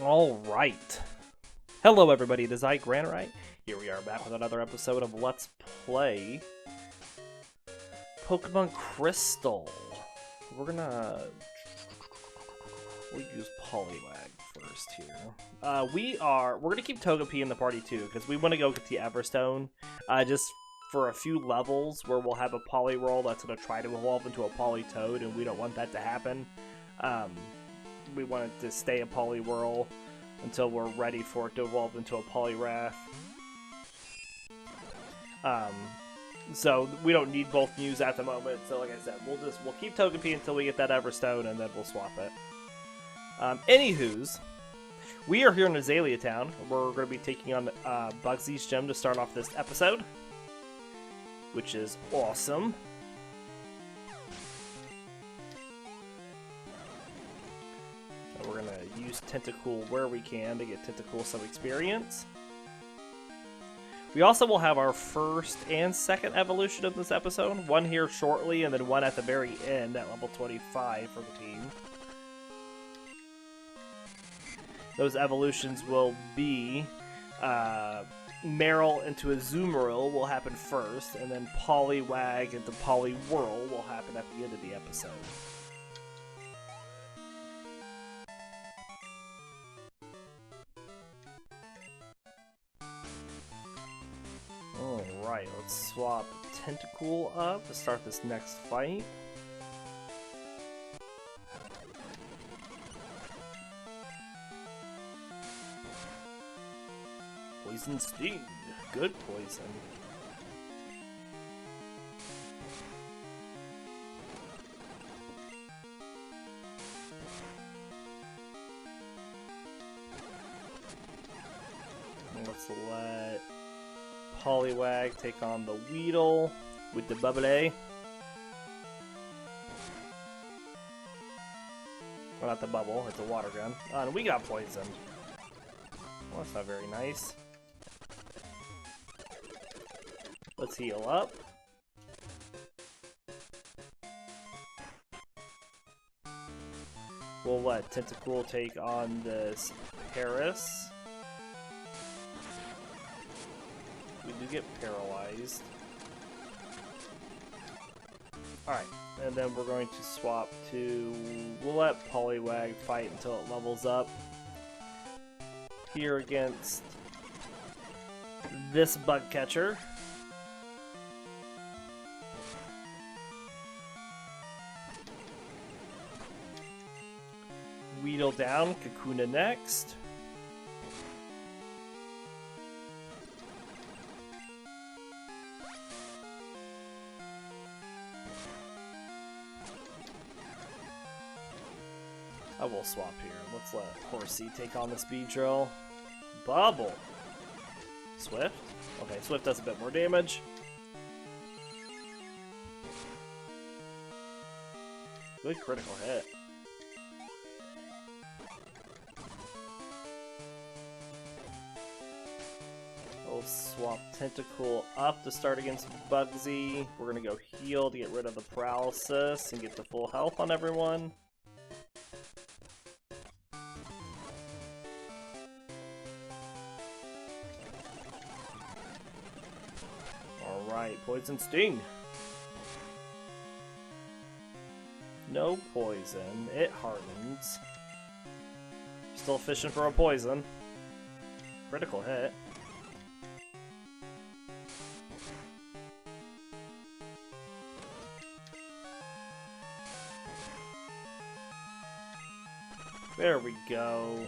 Alright. Hello everybody, it is I, Granorite. Here we are back with another episode of Let's Play Pokemon Crystal. We'll use Poliwag first here. We're gonna keep Togepi in the party too, because we want to go get the Everstone. Just for a few levels where we'll have a Poliwhirl that's gonna try to evolve into a Politoad, and we don't want that to happen. We want it to stay a Poliwhirl until we're ready for it to evolve into a Poliwrath. So we don't need both Mews at the moment. So like I said, we'll keep Togepi until we get that Everstone, and then we'll swap it. Anywho's, we are here in Azalea Town. We're going to be taking on Bugsy's gym to start off this episode, which is awesome. We're going to use Tentacool where we can to get Tentacool some experience. We also will have our first and second evolution of this episode. One here shortly, and then one at the very end at level 25 for the team. Those evolutions will be Marill into a Marill will happen first, and then Poliwag into Poliwhirl will happen at the end of the episode. Alright, let's swap Tentacool up to start this next fight. Poison Sting. Good poison. Let's let Poliwag take on the Weedle with the Bubble. Well, not the bubble, it's a water gun. And we got poisoned. Well, that's not very nice. Let's heal up. We'll let Tentacool take on this Paris. We do get paralyzed. Alright, and then we're going to swap to... We'll let Poliwag fight until it levels up. Here against this bug catcher. Weedle down, Kakuna next. I will swap here. Let's let Horsea take on this Beedrill. Bubble! Swift? Okay, Swift does a bit more damage. Good critical hit. We'll swap Tentacool up to start against Bugsy. We're gonna go heal to get rid of the paralysis and get the full health on everyone. Alright, Poison Sting. No poison. It hardens. Still fishing for a poison. Critical hit. There we go.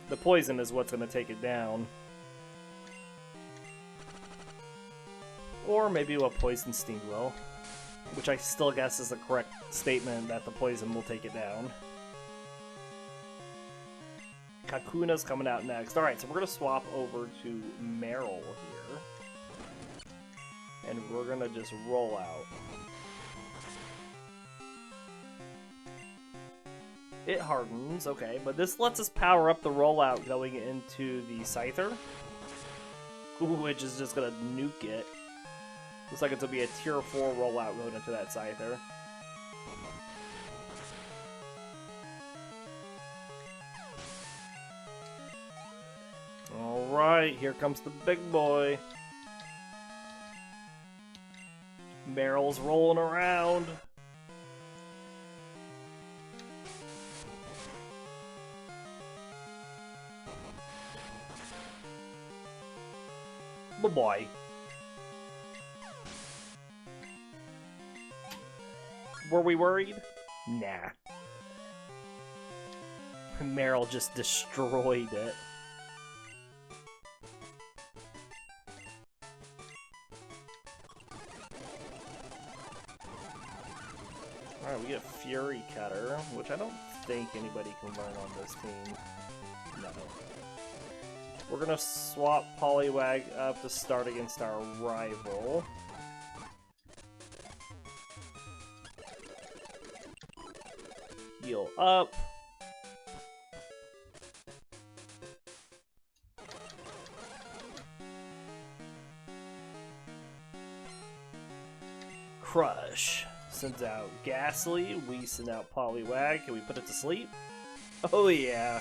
The poison is what's going to take it down. Or maybe what Poison Sting will. Which I still guess is the correct statement, that the poison will take it down. Kakuna's coming out next. Alright, so we're going to swap over to Marill here. And we're going to just roll out. It hardens, okay, but this lets us power up the rollout going into the Scyther. which is just gonna nuke it. Looks like it's gonna be a tier 4 rollout going into that Scyther. Alright, here comes the big boy. Marill's rolling around. Bye-bye. Were we worried? Nah. Marill just destroyed it. Alright, we get Fury Cutter, which I don't think anybody can learn on this team. No. We're gonna swap Poliwag up to start against our rival. Heal up. Crush. Sends out Ghastly. We send out Poliwag. Can we put it to sleep? Oh yeah.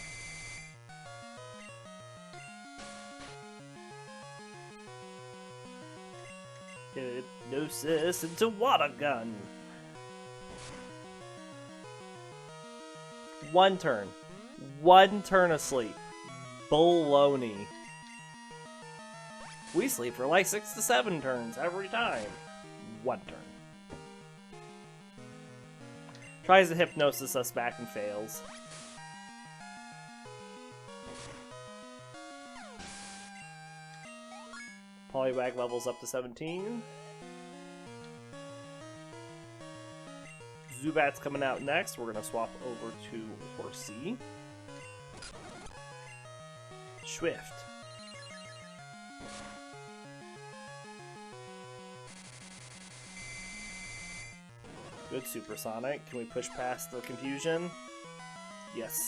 Hypnosis into Water Gun. One turn. One turn of sleep. Baloney. We sleep for like 6 to 7 turns every time. One turn. Tries to hypnosis us back and fails. Poliwag levels up to 17. Zubat's coming out next. We're going to swap over to Horsea. Swift. Good Supersonic. Can we push past the confusion? Yes.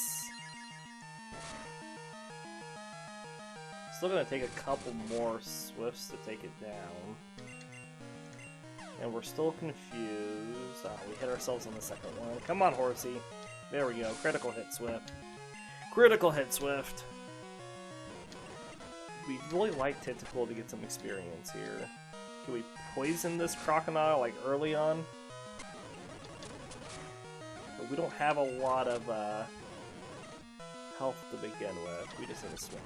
Still gonna take a couple more Swifts to take it down. And we're still confused. We hit ourselves on the second one. Come on, Horsea. There we go. Critical hit Swift. Critical hit Swift. We'd really like Tentacool to get some experience here. Can we poison this Crocodile like early on? But we don't have a lot of health to begin with. We just need to swap.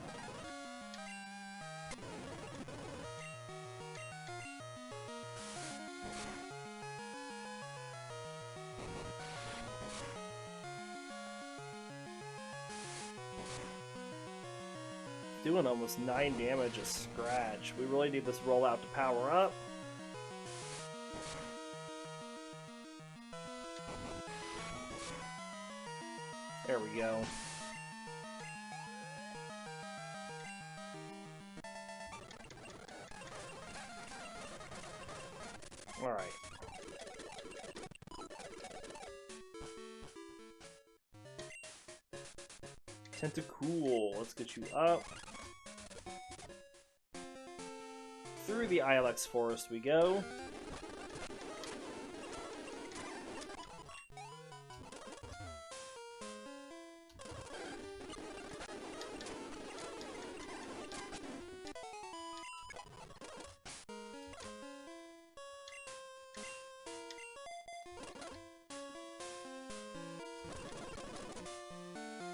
Doing almost 9 damage a scratch. We really need this rollout to power up. There we go. Alright. Tentacool, let's get you up. Through the Ilex Forest we go.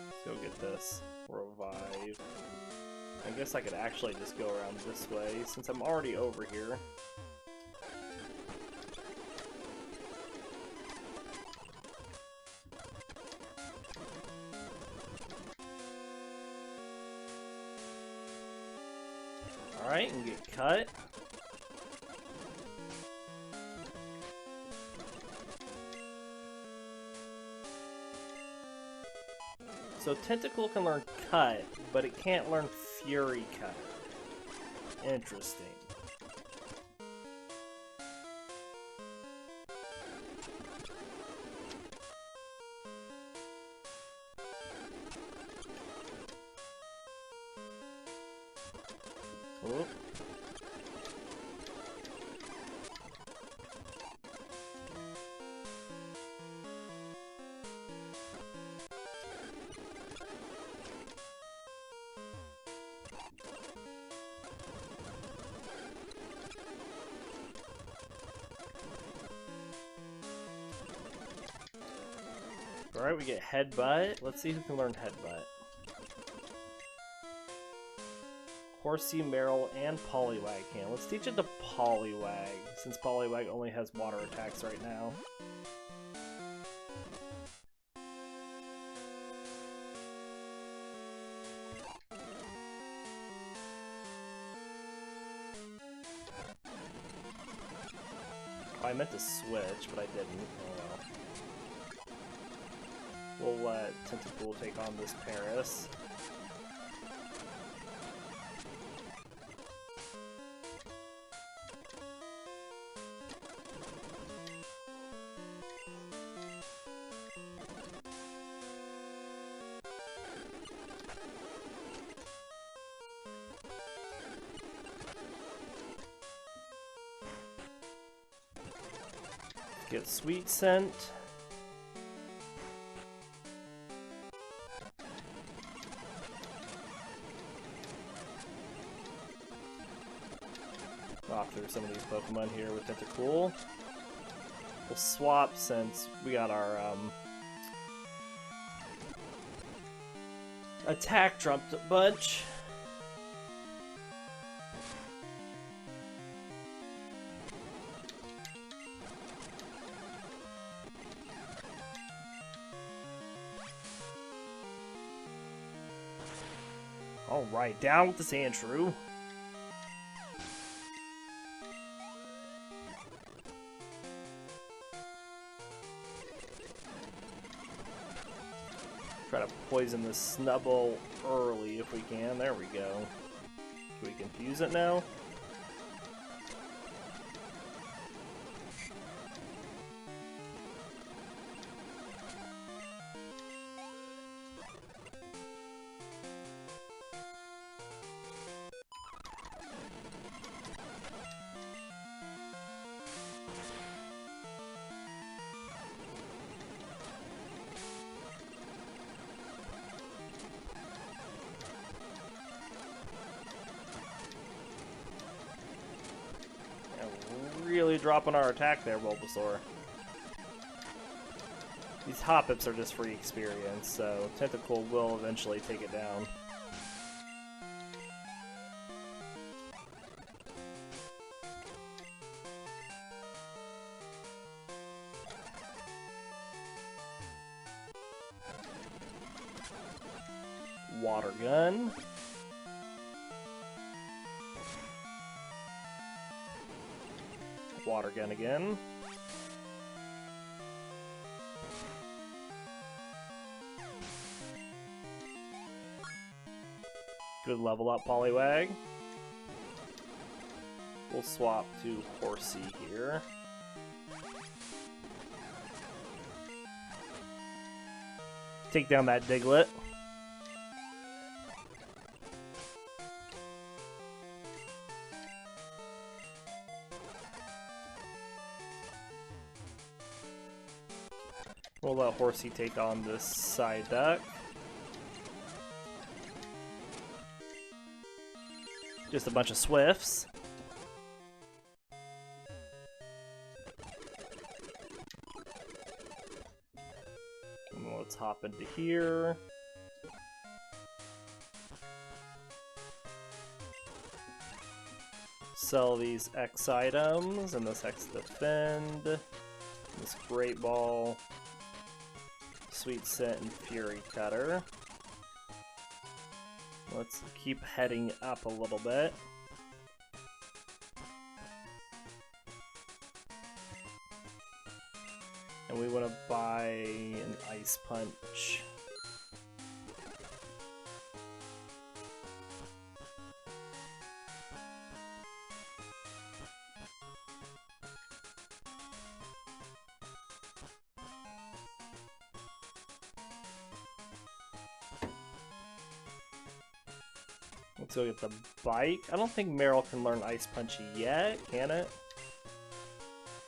Let's go get this. Revive. I guess I could actually just go around this way, since I'm already over here. Alright, and get cut. So Tentacool can learn Cut, but it can't learn Fury Cut. Interesting. Oh. Alright, we get Headbutt. Let's see who can learn Headbutt. Horsea, Marill, and Poliwag can. Let's teach it to Poliwag, since Poliwag only has water attacks right now. Oh, I meant to switch, but I didn't. Oh well. We'll let Tentacool take on this Paris. Get Sweet Scent. Walk through some of these Pokemon here with Tentacool. We'll swap since we got our attack dropped a bunch. Alright, down with the Sandshrew. Try to poison the Snubbull early if we can. There we go. Can we confuse it now? Really dropping our attack there, Bulbasaur. These Hoppips are just free experience, so Tentacool will eventually take it down. Water Gun. Water Gun again. Good level up Poliwag. We'll swap to Horsea here. Take down that Diglett. We'll let Horsea take on this Psyduck. Just a bunch of Swifts. And let's hop into here. Sell these X items and this X Defend. This Great Ball. Sweet Scent and Fury Cutter. Let's keep heading up a little bit. And we want to buy an Ice Punch. Let's go get the bike. I don't think Marill can learn Ice Punch yet, can it?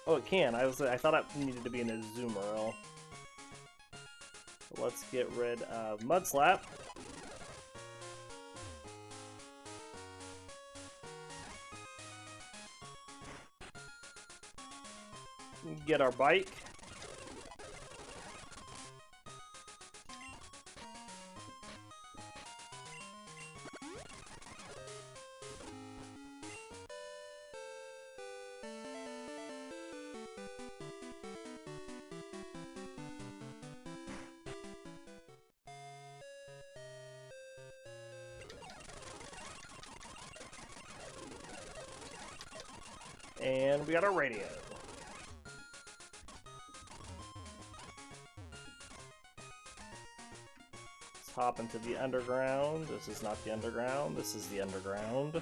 Oh, it can. I thought it needed to be in a Azumarill. So let's get rid of Mud Slap. Get our bike. And we got our radio. Let's hop into the underground. This is not the underground. This is the underground.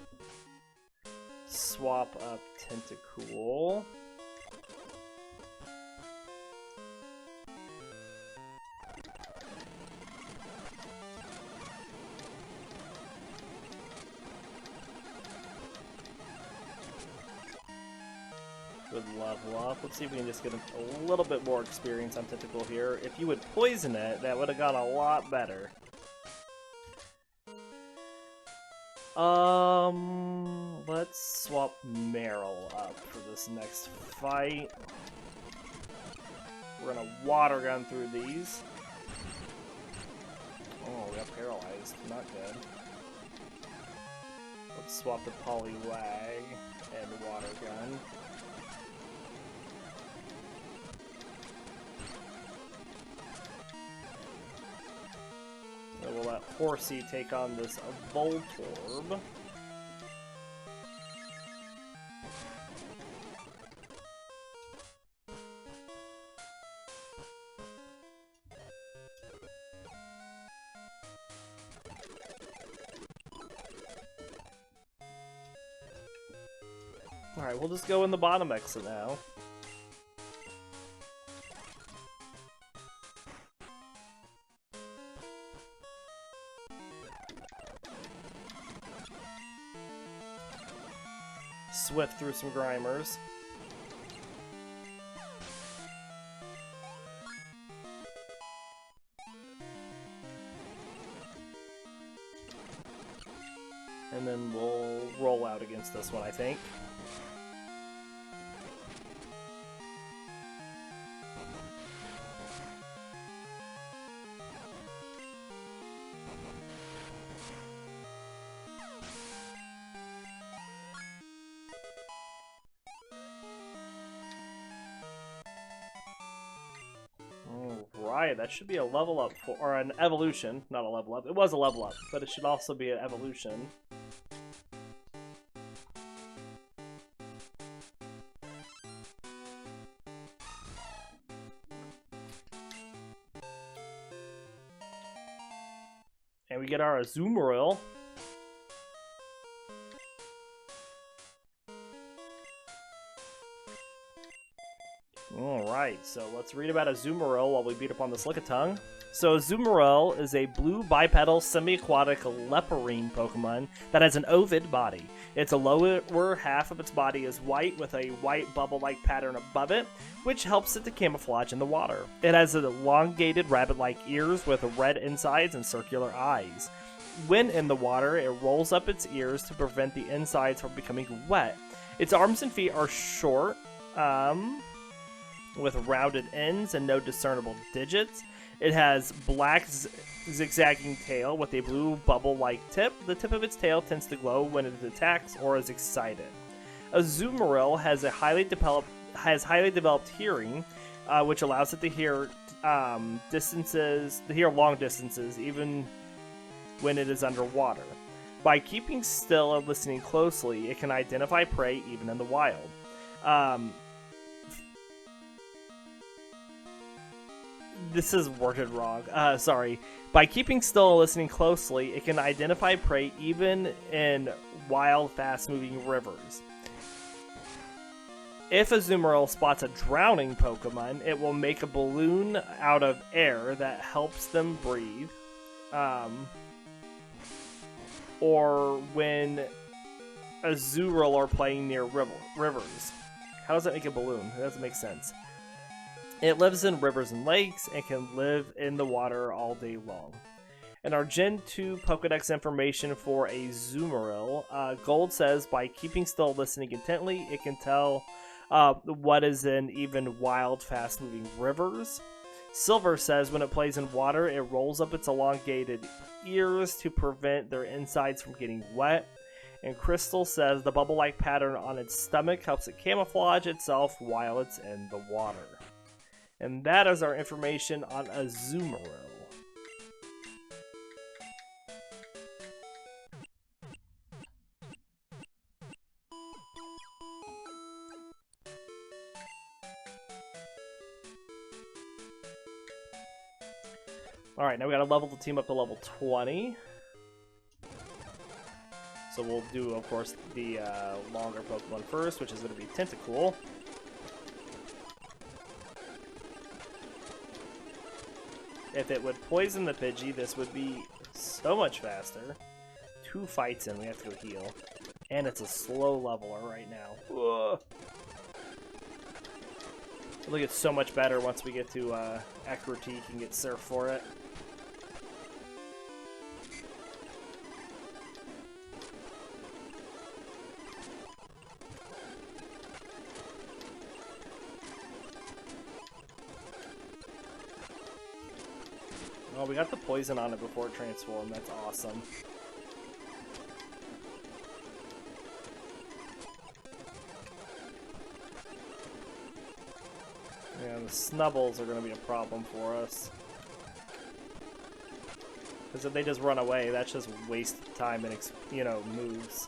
Swap up Tentacool. Good level up. Let's see if we can just get a little bit more experience on Tentacool here. If you would poison it, that would have gone a lot better. Let's swap Marill up for this next fight. We're gonna water gun through these. Oh, we got paralyzed. Not good. Let's swap the Poliwag and water gun. So we'll let Horsea take on this Voltorb. Alright, we'll just go in the bottom exit now. Swift through some Grimers. And then we'll roll out against this one, I think. Alright, that should be a level up, or an evolution, not a level up. It was a level up, but it should also be an evolution. And we get our Azumarill. Alright, so let's read about Azumarill while we beat up on this Lickitung. So Azumarill is a blue bipedal semi-aquatic leporine Pokemon that has an ovid body. Its lower half of its body is white with a white bubble-like pattern above it, which helps it to camouflage in the water. It has elongated rabbit-like ears with red insides and circular eyes. When in the water, it rolls up its ears to prevent the insides from becoming wet. Its arms and feet are short, with rounded ends and no discernible digits. It has black zigzagging tail with a blue bubble-like tip. The tip of its tail tends to glow when it attacks or is excited. Azumarill has highly developed hearing, which allows it to hear long distances, even when it is underwater. By keeping still and listening closely, it can identify prey even in the wild. This is worded wrong. Sorry. By keeping still and listening closely, it can identify prey even in wild, fast-moving rivers. If Azumarill spots a drowning Pokemon, it will make a balloon out of air that helps them breathe. or when Azurill are playing near rivers. How does that make a balloon? It doesn't make sense. It lives in rivers and lakes and can live in the water all day long. And our Gen 2 Pokedex information for a Azumarill, Gold says by keeping still, listening intently, it can tell what is in even wild, fast-moving rivers. Silver says when it plays in water, it rolls up its elongated ears to prevent their insides from getting wet. And Crystal says the bubble-like pattern on its stomach helps it camouflage itself while it's in the water. And that is our information on Azumarill. Alright, now we gotta level the team up to level 20. So we'll do, of course, the longer Pokemon first, which is going to be Tentacool. If it would poison the Pidgey, this would be so much faster. 2 fights in, we have to go heal. And it's a slow leveler right now. Whoa. It'll get so much better once we get to Ekritique and get Surf for it. Oh, we got the poison on it before it transformed. That's awesome. Yeah, the Snubbles are going to be a problem for us. Because if they just run away, that's just wasted time and, you know, moves.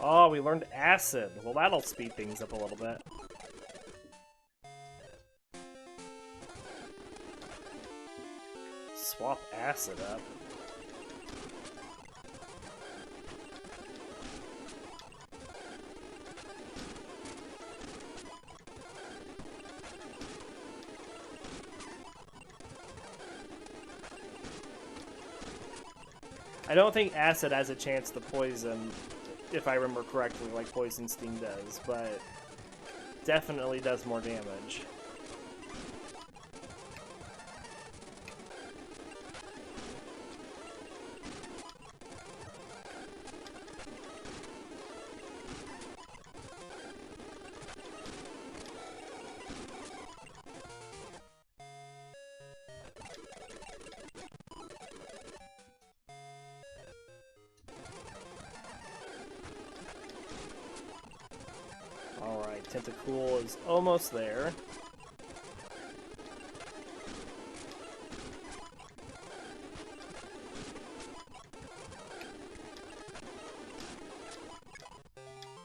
Oh, we learned Acid. Well, that'll speed things up a little bit. Swap Acid up. I don't think Acid has a chance to poison, if I remember correctly, like Poison Sting does, but definitely does more damage. Alright, Tentacool is almost there.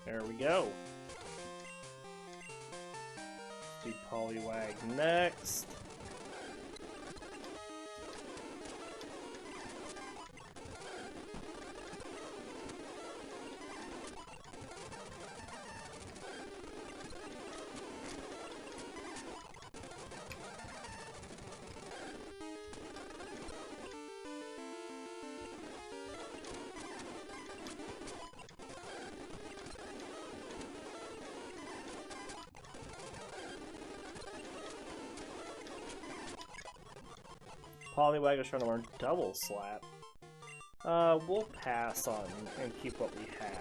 There we go. Do Poliwag next. Poliwag is trying to learn Double Slap. We'll pass on and keep what we have.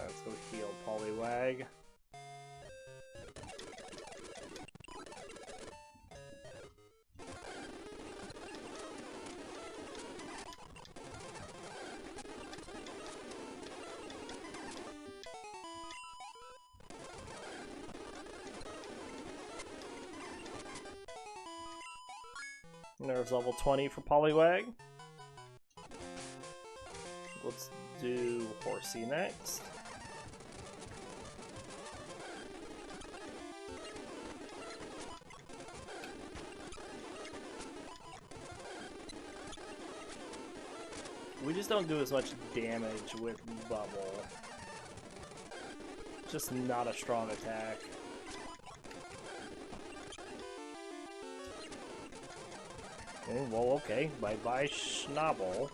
Let's go heal Poliwag. And there's level 20 for Poliwag. let's do Horsea next. We just don't do as much damage with Bubble. Just not a strong attack. Oh, well, okay. Bye-bye, Schnabel.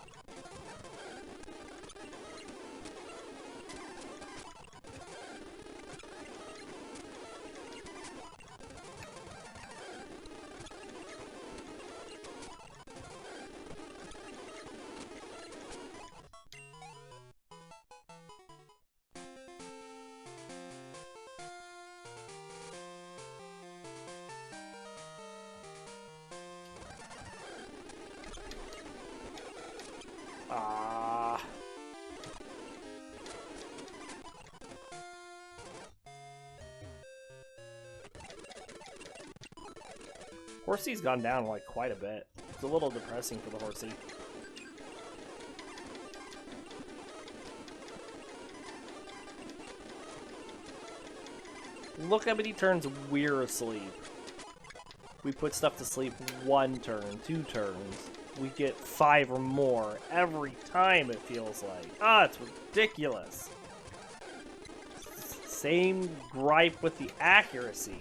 Horsea's gone down like quite a bit. It's a little depressing for the Horsea. Look how many turns we're asleep. We put stuff to sleep 1 turn, 2 turns. We get 5 or more every time, it feels like. Ah, it's ridiculous. Same gripe with the accuracy.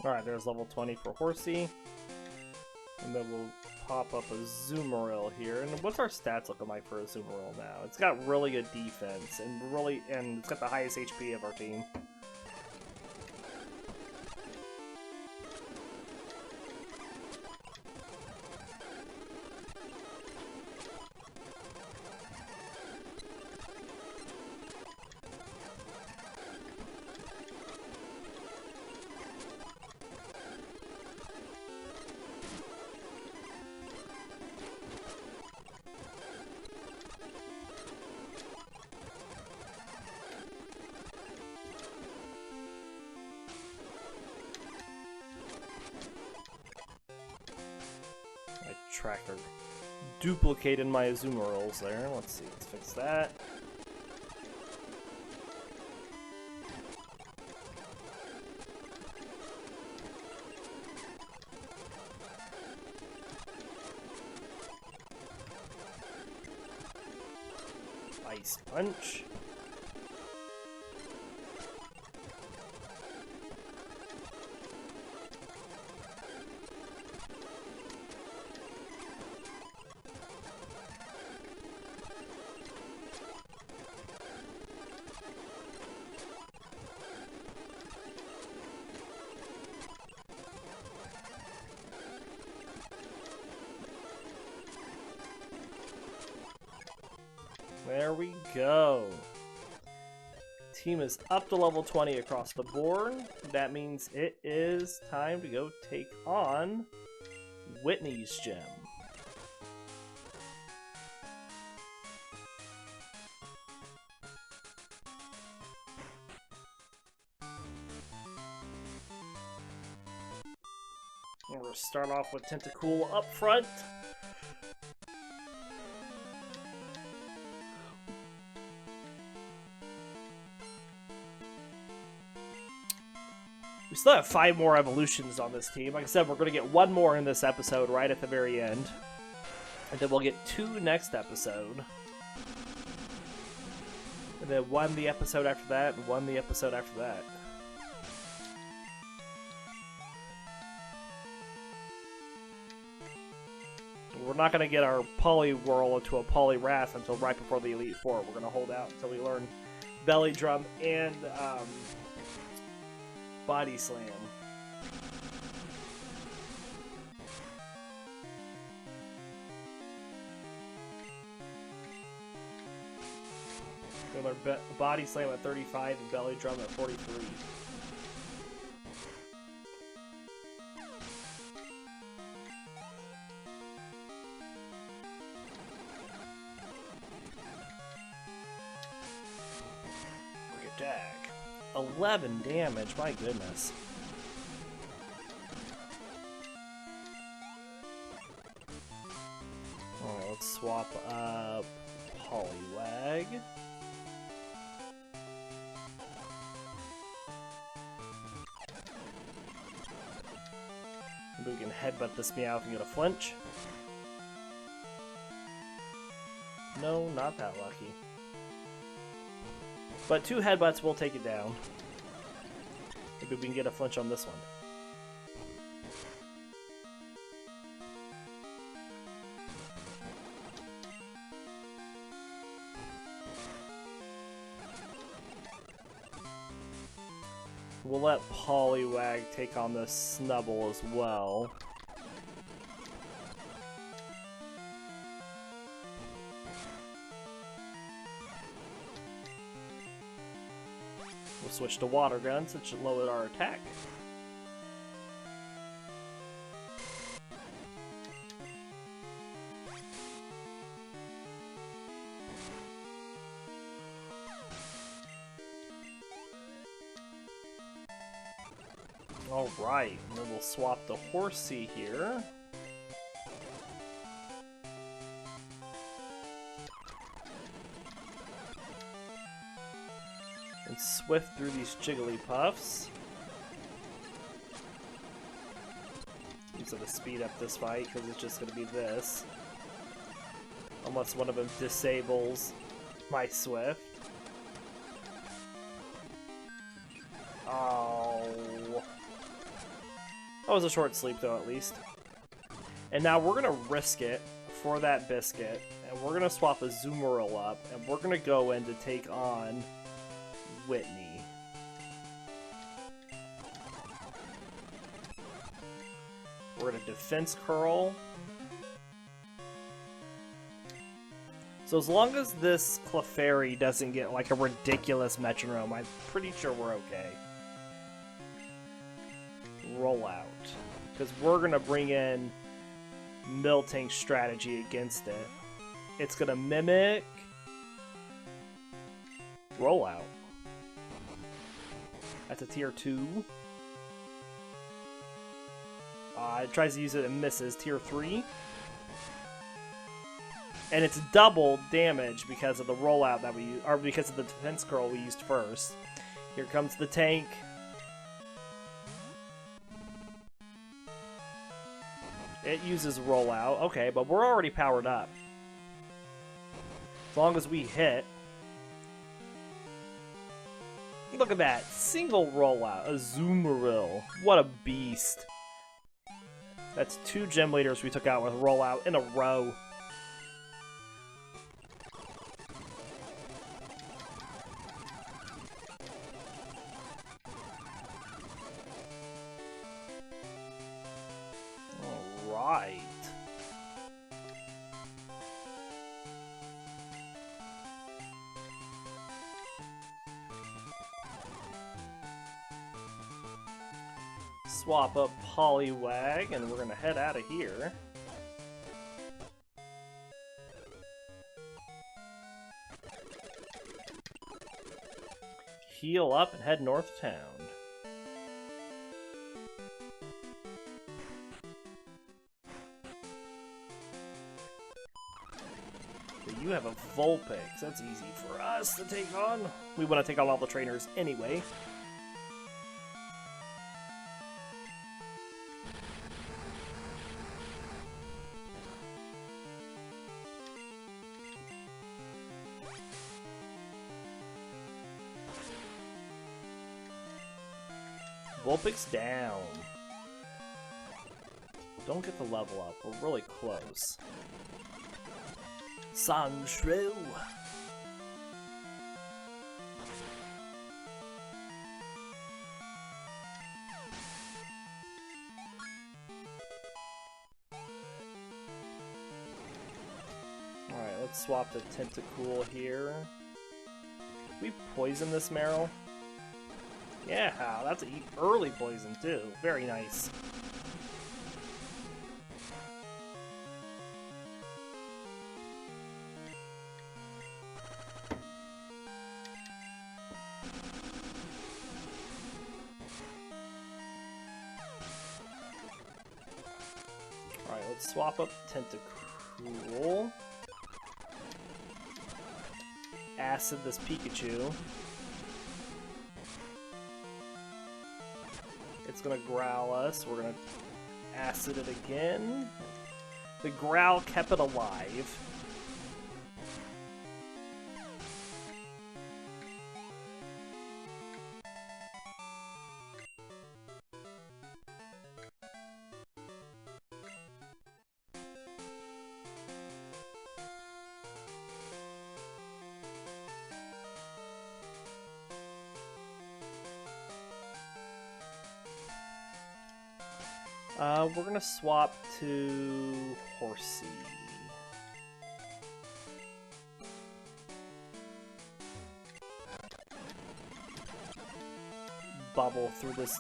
Alright, there's level 20 for Horsea. And then we'll pop up a Zoomeril here. And what's our stats looking like for a Zoomeril now? It's got really good defense and it's got the highest HP of our team. Tracker duplicated my Azumarill there. Let's see, let's fix that. Ice Punch. There we go. Team is up to level 20 across the board. That means it is time to go take on Whitney's gym. And we'll start off with Tentacool up front. We still have 5 more evolutions on this team. Like I said, we're going to get 1 more in this episode right at the very end. And then we'll get 2 next episode. And then 1 the episode after that, and 1 the episode after that. We're not going to get our Poliwhirl into a Poliwrath until right before the Elite Four. We're going to hold out until we learn Belly Drum and Body slam. Another body slam at 35 and belly drum at 43. Quick attack. 11 damage, my goodness. Alright, let's swap up Poliwag. Maybe we can headbutt this Meowth and get a flinch. No, not that lucky. But 2 headbutts will take it down. Maybe we can get a flinch on this one. We'll let Poliwag take on the Snubble as well. We'll switch to Water Gun, so it should lower our attack. Alright, and then we'll swap the Horsea here. And swift through these Jigglypuffs. Use it to speed up this fight, because it's just going to be this. Unless one of them disables my Swift. Oh. That was a short sleep, though, at least. And now we're going to risk it for that Biscuit. And we're going to swap a Zoomeril up. And we're going to go in to take on Whitney. We're going to Defense Curl. So as long as this Clefairy doesn't get like a ridiculous metronome, I'm pretty sure we're okay. Roll out. Because we're going to bring in Miltank's strategy against it. It's going to mimic Roll out. That's a tier 2. It tries to use it and misses. Tier 3. And it's double damage because of the rollout that we used, or because of the defense curl we used first. Here comes the tank. It uses rollout. Okay, but we're already powered up. As long as we hit. Look at that. Single rollout. A Zoomeril. What a beast. That's 2 gym leaders we took out with rollout in a row. Alright. Swap up Poliwag, and we're gonna head out of here. Heal up and head north town. But you have a Vulpix. That's easy for us to take on. We want to take on all the trainers anyway. Vulpix down. Don't get the level up. We're really close. Sandshrew. Let's swap to Tentacool here. We poison this Marill? Yeah, that's an early poison too. Very nice. Alright, let's swap up Tentacool. Acid this Pikachu. It's gonna growl us. We're gonna acid it again. The growl kept it alive. We're gonna swap to Horsea. Bubble through these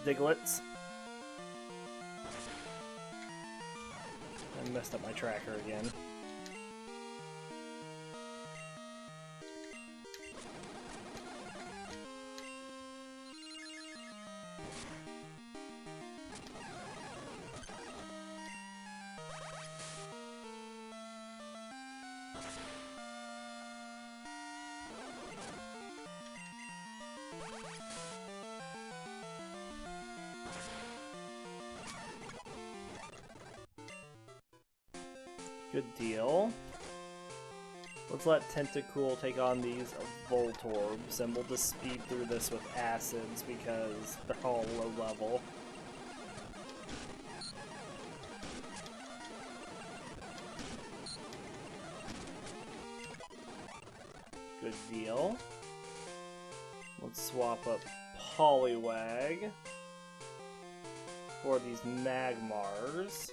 Digletts. I messed up my tracker again. Good deal. Let's let Tentacool take on these Voltorbs, and we'll just speed through this with acids because they're all low level. Good deal. Let's swap up Poliwag for these Magmars.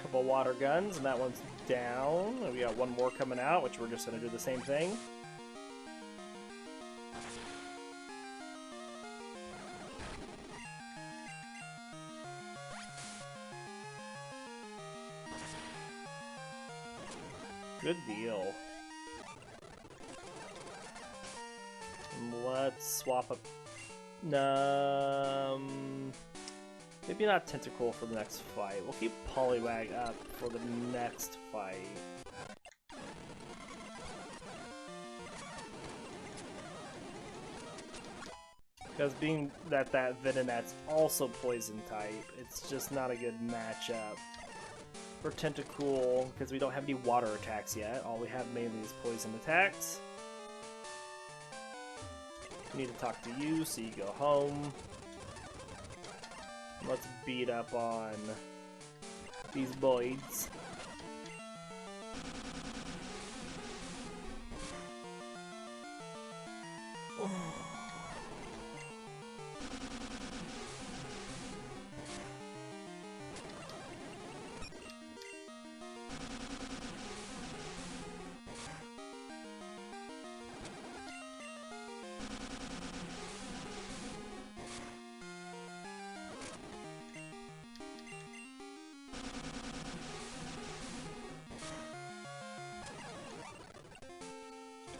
Couple water guns, and that one's down. And we got one more coming out, which we're just going to do the same thing. Good deal. And let's swap up. Maybe not Tentacool for the next fight. We'll keep Poliwag up for the next fight. Because being that Venonat's also poison type, it's just not a good matchup for Tentacool because we don't have any water attacks yet. All we have mainly is poison attacks. We need to talk to you, so you go home. Let's beat up on these boys.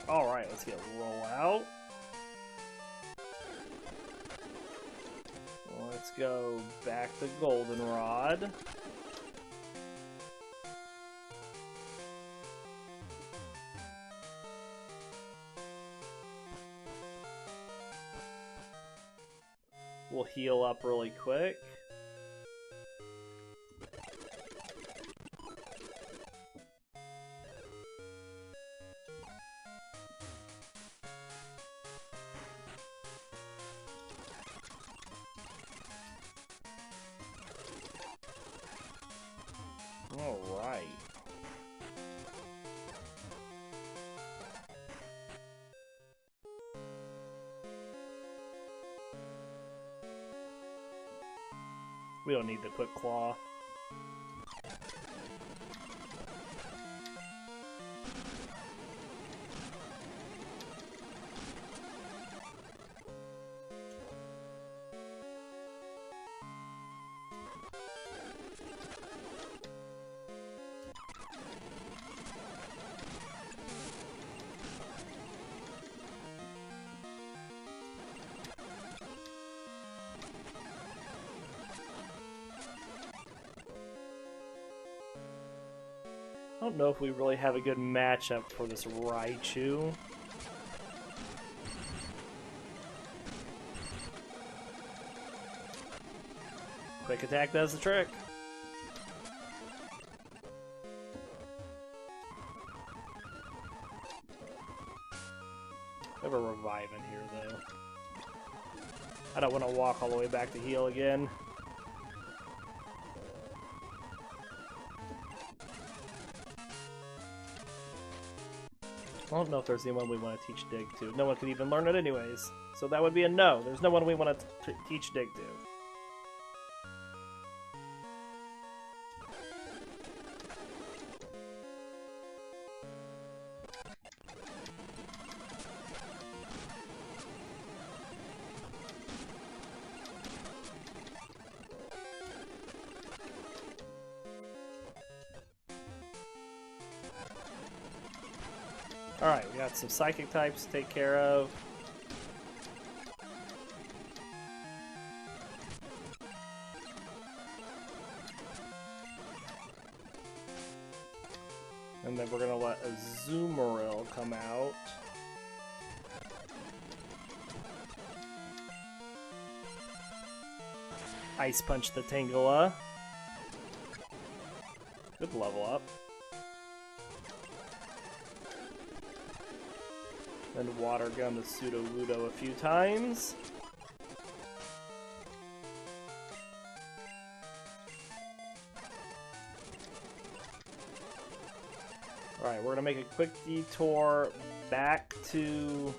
Alright, let's get roll out. Let's go back to Goldenrod. We'll heal up really quick. We don't need the Quick Claw. I don't know if we really have a good matchup for this Raichu. Quick attack does the trick. I have a revive in here though. I don't want to walk all the way back to heal again. I don't know if there's anyone we want to teach Dig to. No one could even learn it anyways. So that would be a no. There's no one we want to teach Dig to. Alright, we got some psychic types to take care of. And then we're gonna let a Marill come out. Ice Punch the Tangela. Good level up. And Water Gun the Sudowoodo a few times. Alright, we're gonna make a quick detour back to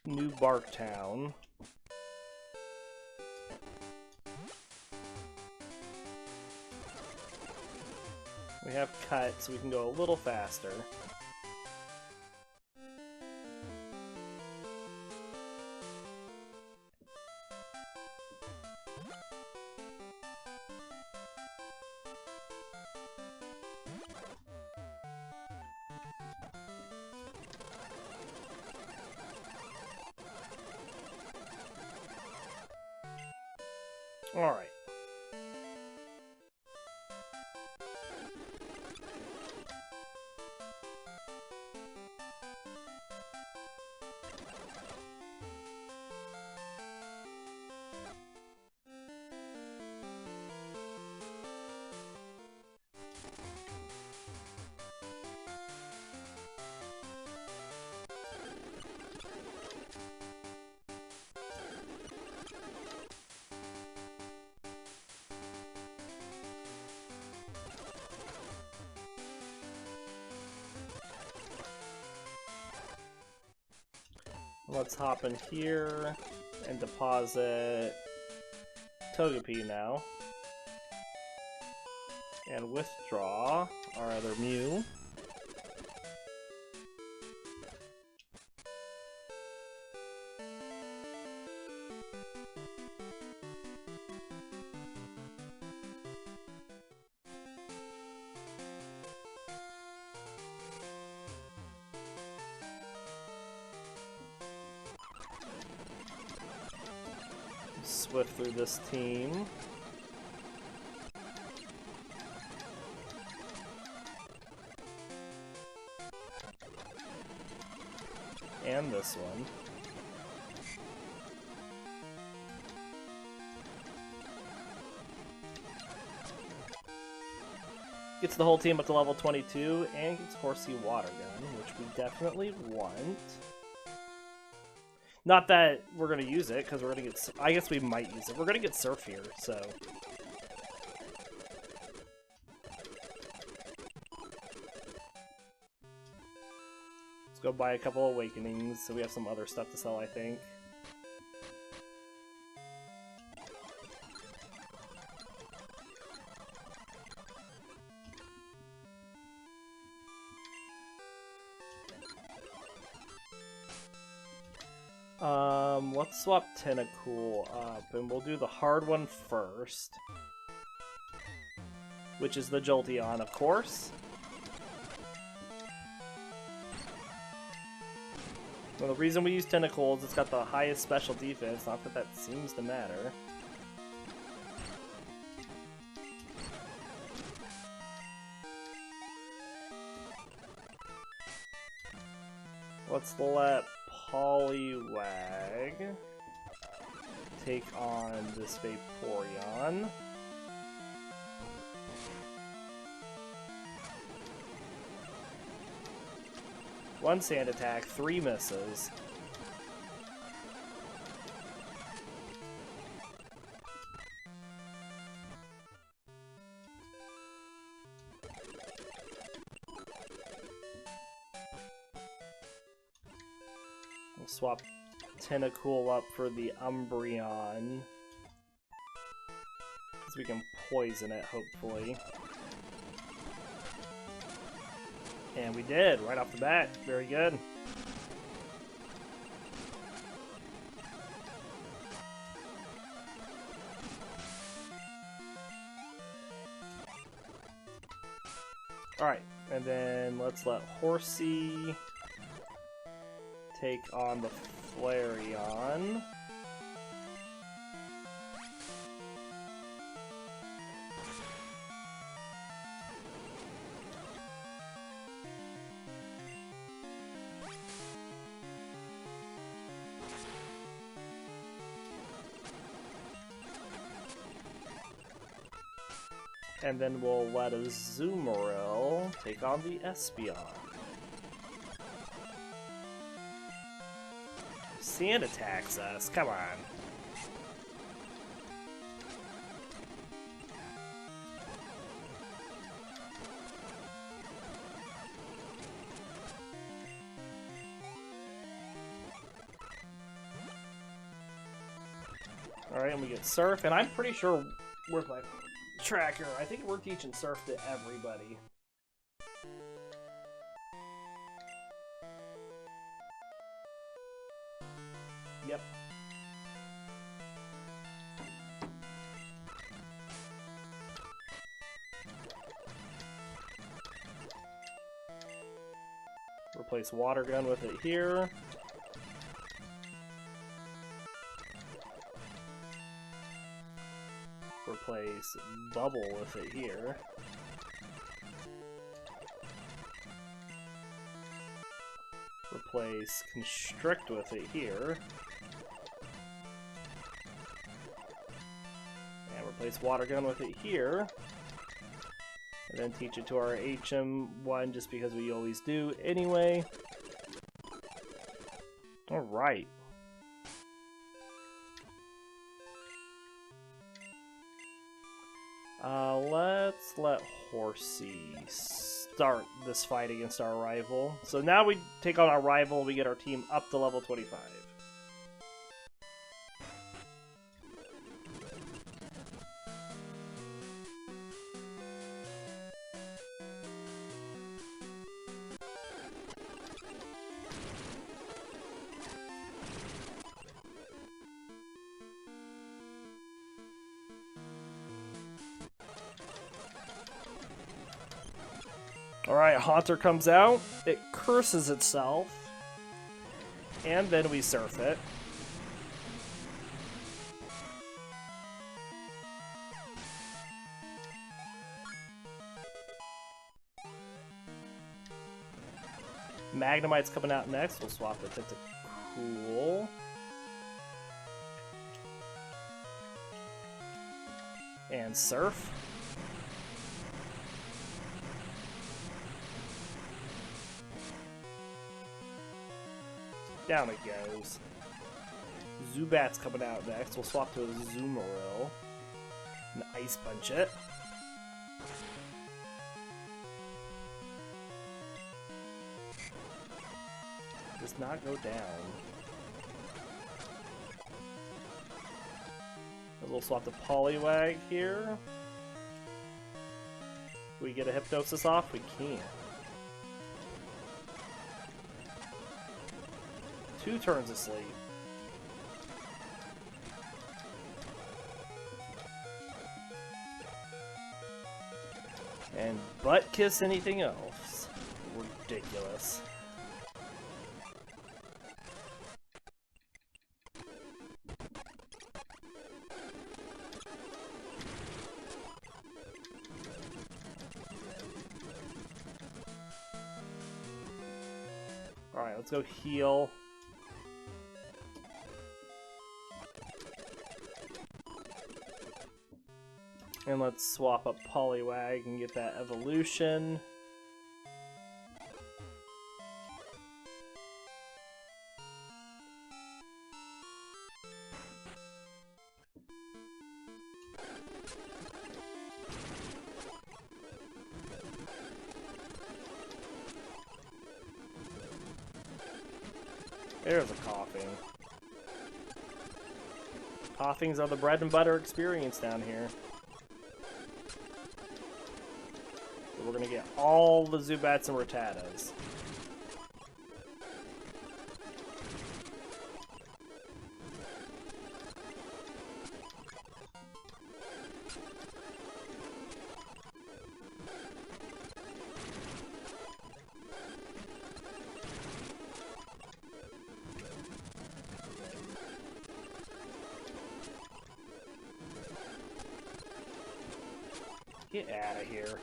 New Barktown. We have cut, so we can go a little faster. All right. Let's hop in here and deposit Togepi now. And withdraw our other Mew. Swift through this team. And this one. Gets the whole team up to level 22 and gets Horsea Water Gun, which we definitely want. Not that we're going to use it, because we're going to get... I guess we might use it. We're going to get Surf here, so... Let's go buy a couple Awakenings, so we have some other stuff to sell, I think. Let's swap Tentacool up, and we'll do the hard one first. Which is the Jolteon, of course. Well, the reason we use Tentacool is it's got the highest special defense, not that that seems to matter. Let's let Poliwag take on this Vaporeon. One sand attack, 3 misses. We'll swap Tentacool up for the Umbreon. Because we can poison it, hopefully. And we did, right off the bat. Very good. Alright, and then let's let Horsea take on the Flareon. And then we'll let a Marill take on the Espeon. Sand attacks us, come on. Alright, and we get Surf, and I'm pretty sure where's my tracker? I think we're teaching Surf to everybody. Yep. Replace Water Gun with it here. Replace Bubble with it here. Replace Constrict with it here. And replace Water Gun with it here. And then teach it to our HM1 just because we always do anyway. Alright. Let's let Horsea start this fight against our rival. So now we take on our rival, we get our team up to level 25. Alright, Haunter comes out, it curses itself, and then we Surf it. Magnemite's coming out next, we'll swap the Tentacool. And Surf. Down it goes. Zubat's coming out next. We'll swap to a Marill and Ice Punch it. Does not go down. And we'll swap to Poliwag here. Can we get a Hypnosis off? We can't. 2 turns of sleep. butt kiss anything else. Ridiculous. Alright, let's go heal. And let's swap up Poliwag and get that evolution. There's a coughing. Coughings are the bread and butter experience down here. We're gonna get all the Zubats and Rattatas. Get out of here.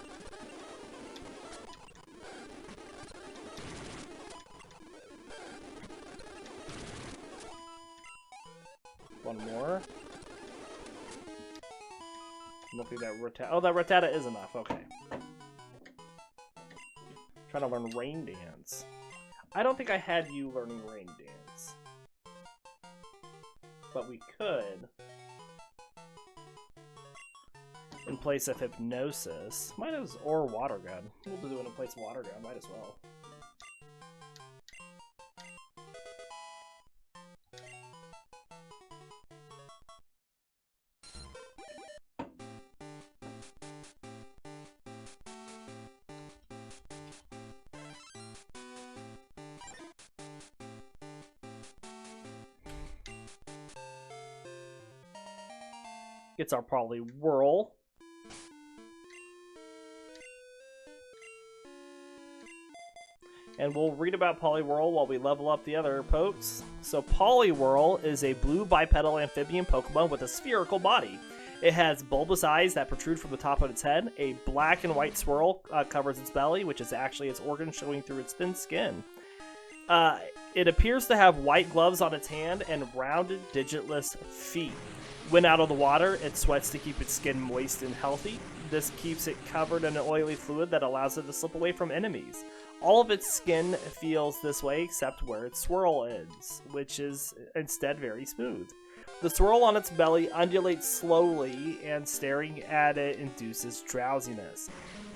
One more. I don't think that Rattata. Oh, that Rattata is enough. Okay. Trying to learn Rain Dance. I don't think I had you learning Rain Dance. But we could. In place of Hypnosis. Might as or Water Gun. We'll do it in place of Water Gun. Might as well. Gets our Poliwhirl. And we'll read about Poliwhirl while we level up the other Pokes. So Poliwhirl is a blue bipedal amphibian Pokemon with a spherical body. It has bulbous eyes that protrude from the top of its head. A black and white swirl covers its belly, which is actually its organ showing through its thin skin. It appears to have white gloves on its hand and rounded, digitless feet. When out of the water, it sweats to keep its skin moist and healthy. This keeps it covered in an oily fluid that allows it to slip away from enemies. All of its skin feels this way except where its swirl is, which is instead very smooth. The swirl on its belly undulates slowly, and staring at it induces drowsiness.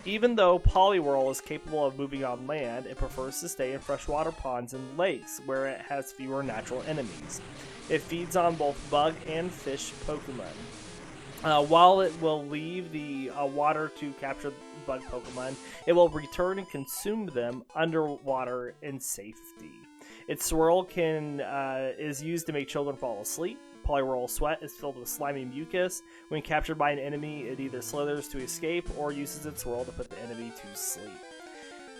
Even though Poliwhirl is capable of moving on land, it prefers to stay in freshwater ponds and lakes, where it has fewer natural enemies. It feeds on both bug and fish Pokemon. While it will leave the water to capture bug Pokemon, it will return and consume them underwater in safety. Its swirl is used to make children fall asleep. Poliwhirl sweat is filled with slimy mucus. When captured by an enemy, it either slithers to escape or uses its swirl to put the enemy to sleep.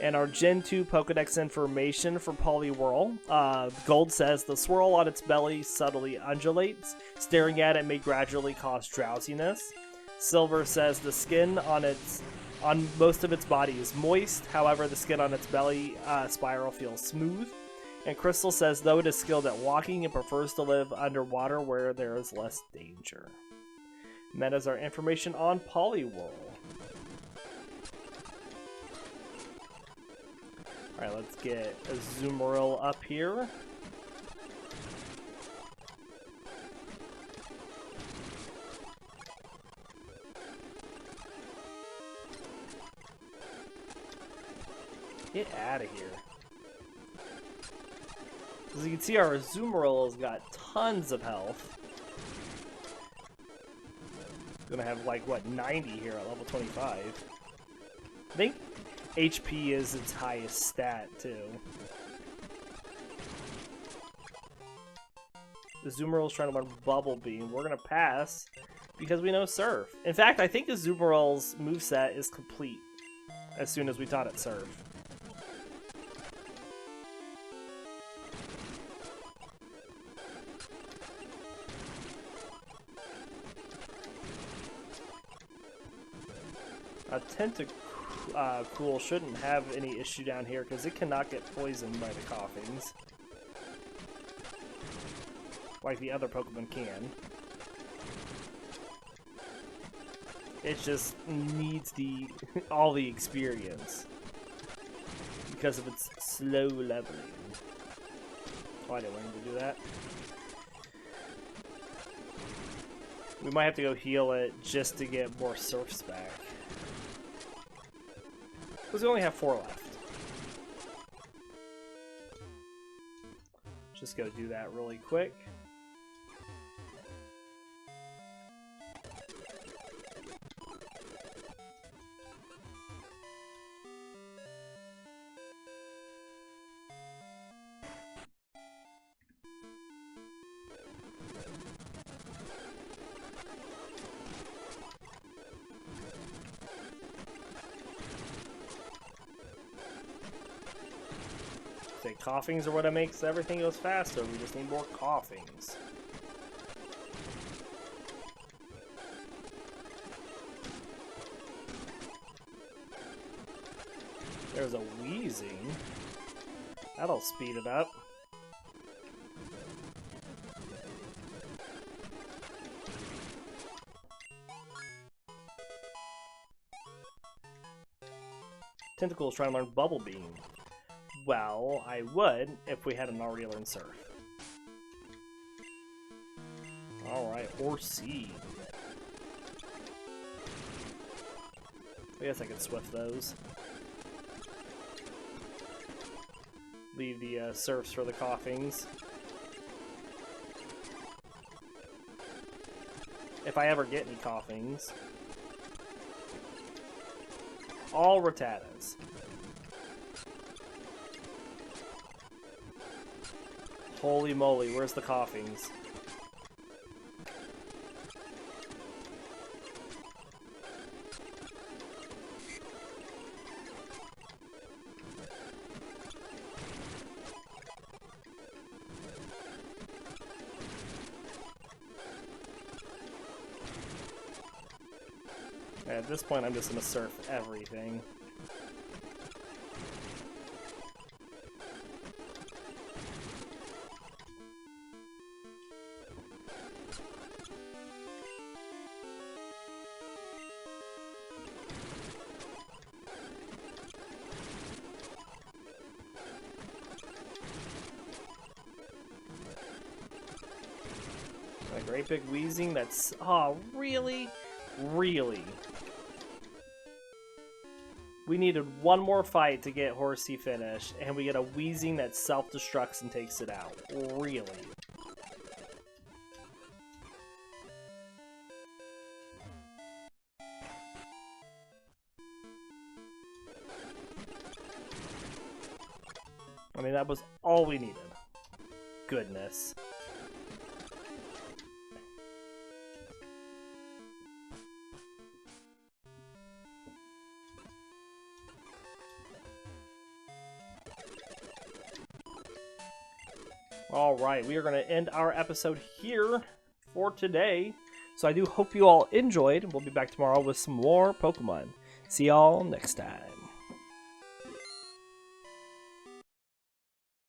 And our Gen 2 Pokedex information for Poliwhirl. Gold says the swirl on its belly subtly undulates. Staring at it may gradually cause drowsiness. Silver says the skin on most of its body is moist. However, the skin on its belly spiral feels smooth. And Crystal says though it is skilled at walking, it prefers to live underwater where there is less danger. And that is our information on Poliwhirl. Alright, let's get Azumarill up here. Get out of here. As you can see, our Azumarill has got tons of health. It's gonna have like, what, 90 here at level 25. I think HP is its highest stat, too. Azumarill's trying to learn Bubble Beam. We're gonna pass because we know Surf. In fact, I think Azumarill's moveset is complete. as soon as we taught it Surf. A Tentacool shouldn't have any issue down here because it cannot get poisoned by the coughings. Like the other Pokemon can. It just needs all the experience because of its slow leveling. Oh, I didn't want him to do that. We might have to go heal it just to get more Surfs back. Because we only have 4 left. Just go do that really quick. Coughings are what makes everything goes faster. We just need more coughings. There's a wheezing. That'll speed it up. Tentacool is trying to learn Bubble Beam. Well, I would if we hadn't already learned Surf. Alright, Horsea. I guess I could swift those. Leave the Surfs for the coughings. If I ever get any coughings. All Rattatas. Holy moly, where's the coughings? At this point, I'm just gonna surf everything. A great big wheezing that's... Oh, really? Really? We needed one more fight to get Horsea finished, and we get a wheezing that self-destructs and takes it out. Really? I mean, that was all we needed. Goodness. Alright, we are going to end our episode here for today. So I do hope you all enjoyed. We'll be back tomorrow with some more Pokemon. See y'all next time.